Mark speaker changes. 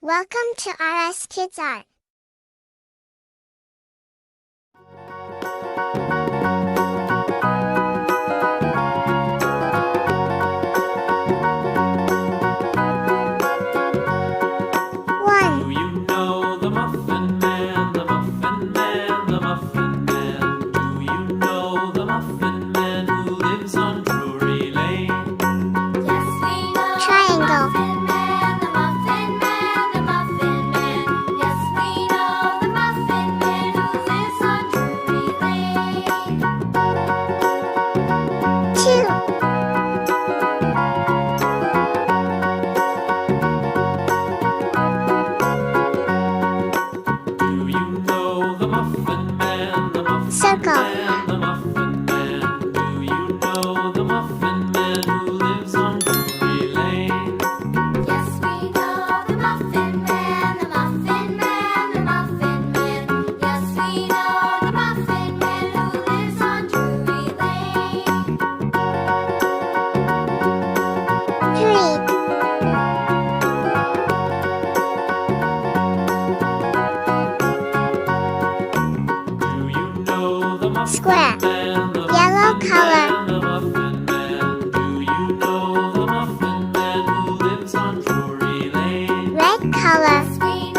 Speaker 1: Welcome to RS Kids Art. One.
Speaker 2: Do you know the Muffin Man, the Muffin Man, the Muffin Man? Do you know the Muffin Man who lives on Drury Lane?
Speaker 3: Yes, we know
Speaker 1: Triangle.
Speaker 3: the Muffin Man, the Muffin Man, the Muffin Man. Yes, we know the Muffin Man who lives on Drury Lane.
Speaker 1: Two.
Speaker 2: Do you know the Muffin Man, the Muffin
Speaker 1: Circle.
Speaker 2: Man, the Muffin Man? Do you know the Muffin Man who lives on Drury Lane?
Speaker 3: Yes, we know the Muffin Man, the Muffin Man, the Muffin Man. Yes, we know the Muffin Man who lives on Drury Lane.
Speaker 1: Three.
Speaker 2: Do you know the Muffin
Speaker 1: Square.
Speaker 2: Man, the
Speaker 1: Yellow
Speaker 2: Muffin
Speaker 1: color.
Speaker 2: Man, the Muffin Man? Do you know the Muffin Man who lives on Drury Lane?
Speaker 1: Red color.
Speaker 3: Yes, we